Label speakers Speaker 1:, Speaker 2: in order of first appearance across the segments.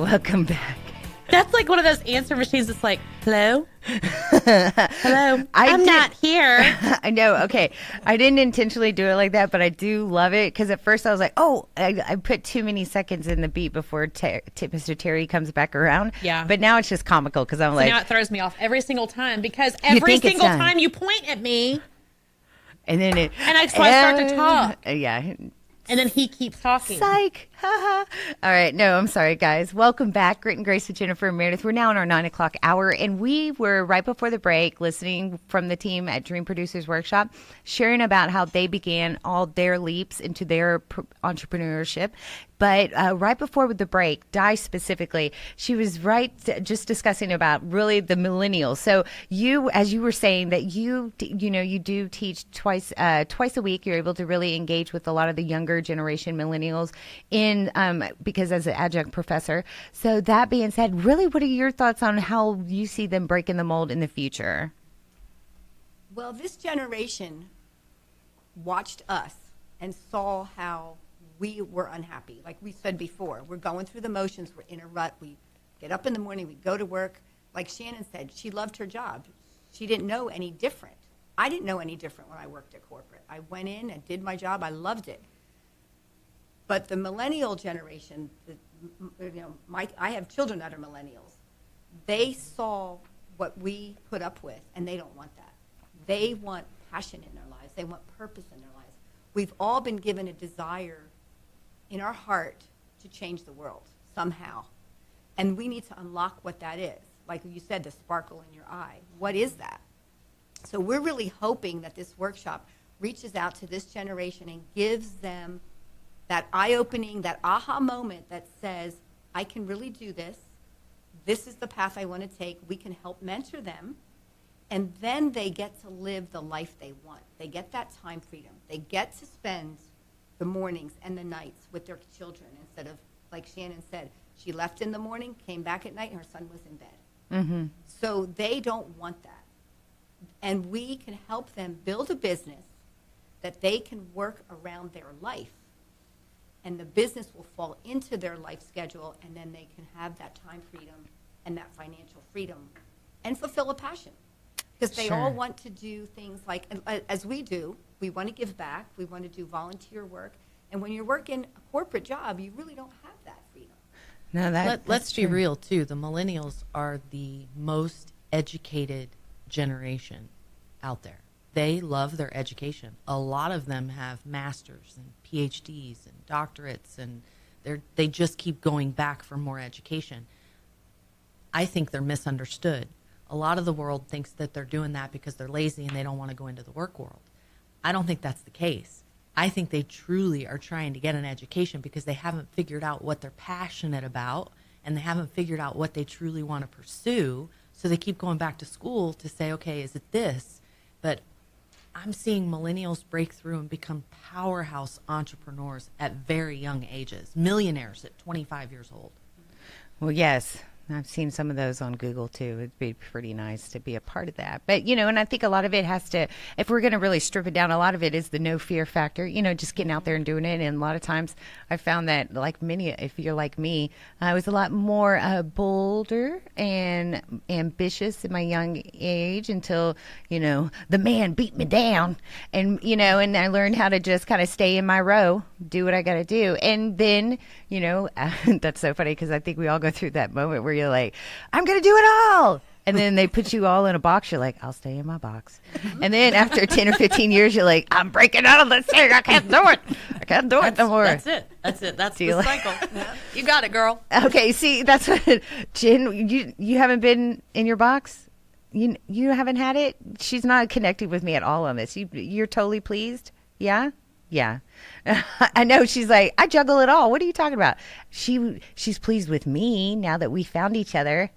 Speaker 1: Welcome back.
Speaker 2: That's like one of those answer machines that's like, hello? Hello? I'm not here.
Speaker 1: I know. Okay. I didn't intentionally do it like that, but I do love it because at first I was like, oh, I put too many seconds in the beat before Mr. Terry comes back around.
Speaker 2: Yeah.
Speaker 1: But now it's just comical because I'm like.
Speaker 2: Now it throws me off every single time because every single time you point at me.
Speaker 1: And then
Speaker 2: I start to talk.
Speaker 1: Yeah.
Speaker 2: And then he keeps talking.
Speaker 1: Psych. All right. No, I'm sorry, guys. Welcome back. Grit and Grace with Jennifer and Merideth. We're now in our 9 o'clock hour, and we were right before the break listening from the team at Dream Producers Workshop, sharing about how they began all their leaps into their entrepreneurship. But right before the break, Di specifically, she was just discussing about really the millennials. So you, as you were saying, that you do teach twice a week. You're able to really engage with a lot of the younger generation millennials because as an adjunct professor. So that being said, really, what are your thoughts on how you see them breaking the mold in the future?
Speaker 3: Well, this generation watched us and saw how we were unhappy. Like we said before, we're going through the motions. We're in a rut. We get up in the morning. We go to work. Like Shannon said, she loved her job. She didn't know any different. I didn't know any different when I worked at corporate. I went in and did my job. I loved it. But the millennial generation, I have children that are millennials. They saw what we put up with, and they don't want that. They want passion in their lives. They want purpose in their lives. We've all been given a desire in our heart to change the world somehow. And we need to unlock what that is. Like you said, the sparkle in your eye. What is that? So we're really hoping that this workshop reaches out to this generation and gives them that eye-opening, that aha moment that says, I can really do this. This is the path I want to take. We can help mentor them. And then they get to live the life they want. They get that time freedom. They get to spend the mornings and the nights with their children instead of, like Shannon said, she left in the morning, came back at night, and her son was in bed.
Speaker 1: Mm-hmm.
Speaker 3: So they don't want that. And we can help them build a business that they can work around their life. And the business will fall into their life schedule, and then they can have that time freedom and that financial freedom and fulfill a passion. Because they all want to do things like, as we do, we want to give back, we want to do volunteer work. And when you're working a corporate job, you really don't have that freedom.
Speaker 1: No,
Speaker 4: Let's be real, too. The millennials are the most educated generation out there. They love their education. A lot of them have masters and PhDs and doctorates, and they just keep going back for more education. I think they're misunderstood. A lot of the world thinks that they're doing that because they're lazy and they don't want to go into the work world. I don't think that's the case. I think they truly are trying to get an education because they haven't figured out what they're passionate about, and they haven't figured out what they truly want to pursue. So they keep going back to school to say, okay, is it this? But I'm seeing millennials break through and become powerhouse entrepreneurs at very young ages, millionaires at 25 years old.
Speaker 1: Well, yes. I've seen some of those on Google, too. It'd be pretty nice to be a part of that. But, and I think a lot of it has to, if we're going to really strip it down, a lot of it is the no fear factor, just getting out there and doing it. And a lot of times I found that, like many, if you're like me, I was a lot more bolder and ambitious in my young age until, the man beat me down. And, and I learned how to just kind of stay in my row, do what I got to do. And then, that's so funny because I think we all go through that moment where you're like, I'm going to do it all. And then they put you all in a box. You're like, I'll stay in my box. And then after 10 or 15 years, you're like, I'm breaking out of this thing. I can't do it. I can't do it no more.
Speaker 4: That's it. That's the cycle. You got it, girl.
Speaker 1: Okay, see, that's what, Jen, you haven't been in your box? You haven't had it? She's not connecting with me at all on this. You're totally pleased? Yeah? Yeah. I know. She's like, I juggle it all. What are you talking about? She's pleased with me now that we found each other.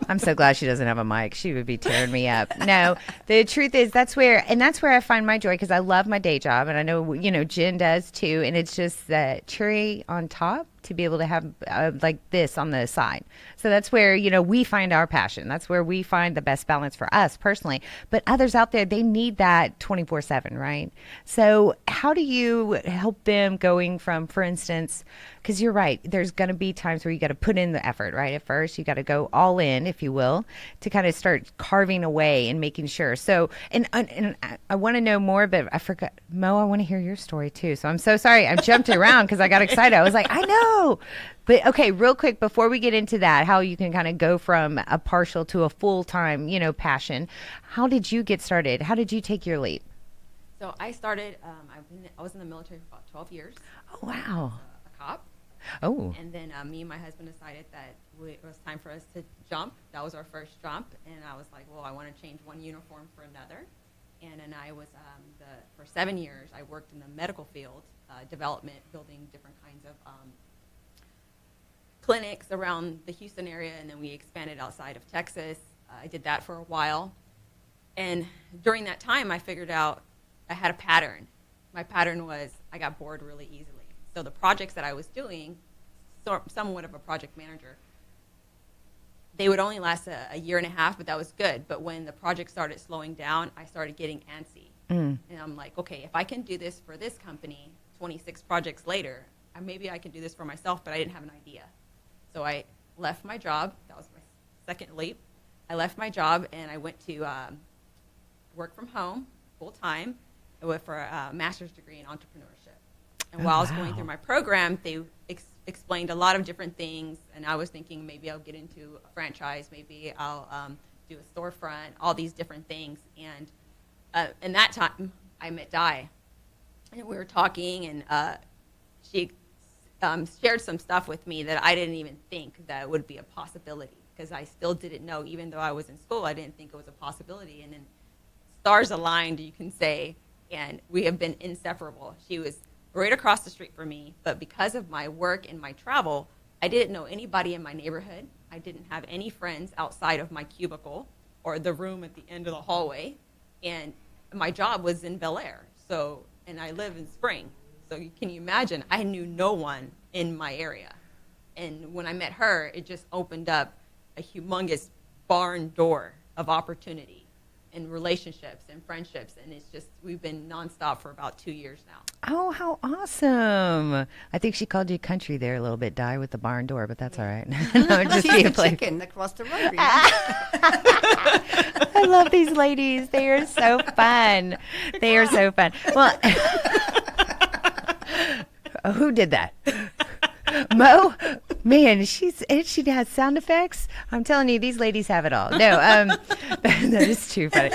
Speaker 1: I'm so glad she doesn't have a mic. She would be tearing me up. No, the truth is that's where I find my joy because I love my day job. And I know, Jen does too. And it's just that cherry on top to be able to have like this on the side. So that's where, we find our passion. That's where we find the best balance for us personally. But others out there, they need that 24/7, right? So how do you help them going from, for instance, because you're right, there's going to be times where you got to put in the effort, right? At first, you got to go all in, if you will, to kind of start carving away and making sure. So, and I want to know more, but I forgot, Mo, I want to hear your story too. So I'm so sorry. I jumped around because I got excited. I was like, I know. But okay, real quick, before we get into that, how you can kind of go from a partial to a full-time, passion. How did you get started? How did you take your leap?
Speaker 5: So I started, I was in the military for about 12 years.
Speaker 1: Oh, wow.
Speaker 5: A cop.
Speaker 1: Oh.
Speaker 5: And then me and my husband decided that it was time for us to jump. That was our first jump. And I was like, well, I want to change one uniform for another. And then I was, for 7 years, I worked in the medical field, development, building different kinds of clinics around the Houston area. And then we expanded outside of Texas. I did that for a while. And during that time, I figured out I had a pattern. My pattern was I got bored really easily. So the projects that I was doing, somewhat of a project manager, they would only last a year and a half, but that was good. But when the project started slowing down, I started getting antsy. And I'm like, okay, if I can do this for this company 26 projects later, maybe I can do this for myself, but I didn't have an idea. So I left my job. That was my second leap. I left my job, and I went to work from home full-time for a master's degree in entrepreneurship. And while I was going through my program, they explained a lot of different things, and I was thinking maybe I'll get into a franchise, maybe I'll do a storefront, all these different things. And in that time, I met Di, and we were talking, and she shared some stuff with me that I didn't even think that would be a possibility, because I still didn't know, even though I was in school, I didn't think it was a possibility. And then stars aligned, you can say, and we have been inseparable. She was right across the street from me, but because of my work and my travel, I didn't know anybody in my neighborhood. I didn't have any friends outside of my cubicle or the room at the end of the hallway, and my job was in Bel Air, and I live in Spring. So can you imagine? I knew no one in my area. And when I met her, it just opened up a humongous barn door of opportunity and relationships and friendships, and it's just, we've been nonstop for about 2 years now.
Speaker 1: Oh, how awesome. I think she called you country there a little bit, Di, with the barn door, but that's all right. No, just
Speaker 3: She's the chicken across the road.
Speaker 1: I love these ladies. They are so fun. They are so fun. Well, who did that? Mo, man, she has sound effects. I'm telling you, these ladies have it all. No, that is too funny.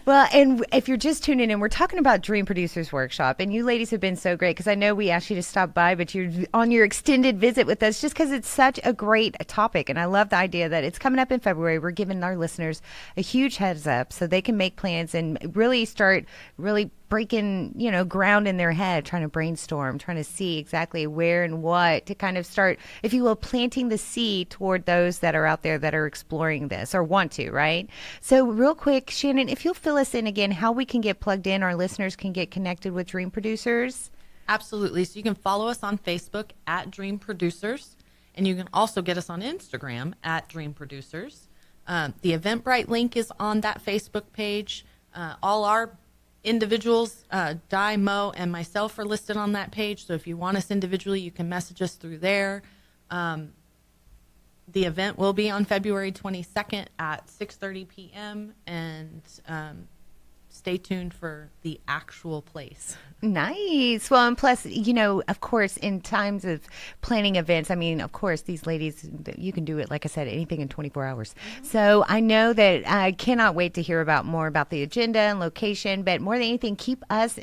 Speaker 1: Well, and if you're just tuning in, we're talking about Dream Producers Workshop, and you ladies have been so great, because I know we asked you to stop by, but you're on your extended visit with us just because it's such a great topic, and I love the idea that it's coming up in February. We're giving our listeners a huge heads up so they can make plans and really start breaking, ground in their head, trying to brainstorm, trying to see exactly where and what to kind of start, if you will, planting the seed toward those that are out there that are exploring this or want to, right? So real quick, Shannon, if you'll fill us in again, how we can get plugged in, our listeners can get connected with Dream Producers.
Speaker 4: Absolutely. So you can follow us on Facebook at Dream Producers, and you can also get us on Instagram at Dream Producers. The Eventbrite link is on that Facebook page. All our individuals, Di, Mo, and myself are listed on that page. So if you want us individually, you can message us through there. The event will be on February 22nd at 6:30 p.m. and stay tuned for the actual place.
Speaker 1: Nice. Well, and plus, of course, in times of planning events, of course, these ladies, you can do it, like I said, anything in 24 hours. Mm-hmm. So I know that I cannot wait to hear more about the agenda and location, but more than anything, keep us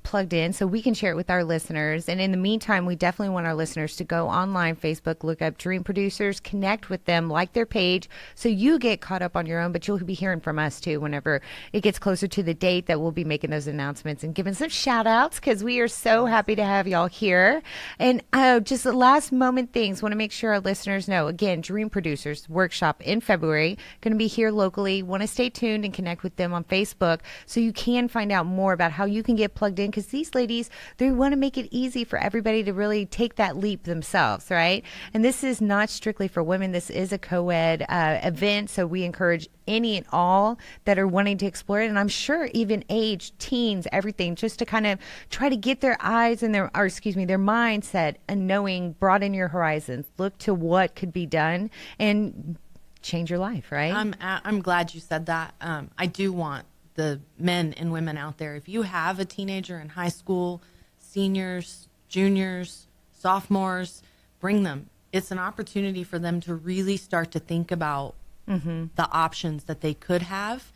Speaker 1: plugged in so we can share it with our listeners. And in the meantime, we definitely want our listeners to go online, Facebook, look up Dream Producers, connect with them, like their page, so you get caught up on your own, but you'll be hearing from us too whenever it gets closer to the date that we'll be making those announcements and giving some shout outs, because we are so happy to have y'all here. And just the last moment things, want to make sure our listeners know, again, Dream Producers Workshop in February, going to be here locally. Want to stay tuned and connect with them on Facebook so you can find out more about how you can get plugged in, because these ladies, they want to make it easy for everybody to really take that leap themselves, right? And this is not strictly for women. This is a co-ed event, so we encourage any and all that are wanting to explore it, and I'm sure even age, teens, everything, just to kind of try to get their eyes and their mindset and knowing, broaden your horizons, look to what could be done and change your life, right?
Speaker 4: I'm glad you said that. I do want the men and women out there, if you have a teenager in high school, seniors, juniors, sophomores, bring them. It's an opportunity for them to really start to think about the options that they could have,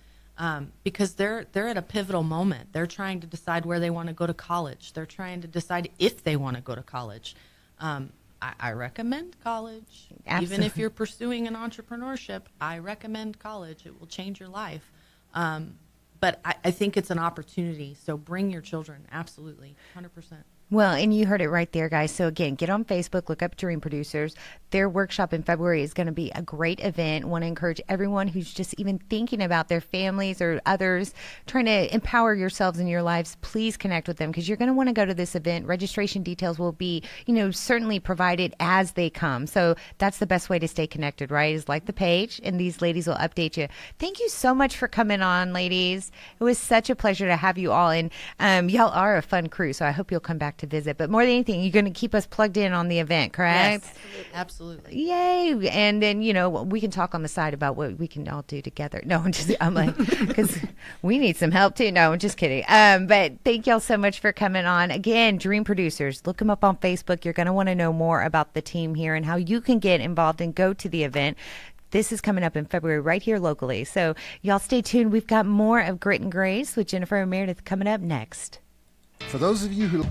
Speaker 4: because they're at a pivotal moment. They're trying to decide where they want to go to college. They're trying to decide if they want to go to college. I recommend college.
Speaker 1: Absolutely.
Speaker 4: Even if you're pursuing an entrepreneurship, I recommend college. It will change your life. But I think it's an opportunity. So bring your children. Absolutely. 100%.
Speaker 1: Well, and you heard it right there, guys. So again, get on Facebook, look up Dream Producers. Their workshop in February is going to be a great event. Want to encourage everyone who's just even thinking about their families or others, trying to empower yourselves in your lives. Please connect with them, because you're going to want to go to this event. Registration details will be, certainly provided as they come. So that's the best way to stay connected, right? Is like the page, and these ladies will update you. Thank you so much for coming on, ladies. It was such a pleasure to have you all. And y'all are a fun crew, so I hope you'll come back to visit. But more than anything, you're going to keep us plugged in on the event, correct?
Speaker 4: Yes, absolutely.
Speaker 1: Yay. And then, we can talk on the side about what we can all do together. No, I'm like, because we need some help too. No, I'm just kidding. But thank y'all so much for coming on. Again, Dream Producers, look them up on Facebook. You're going to want to know more about the team here and how you can get involved and go to the event. This is coming up in February right here locally. So y'all stay tuned. We've got more of Grit and Grace with Jennifer and Merideth coming up next.
Speaker 6: For those of you who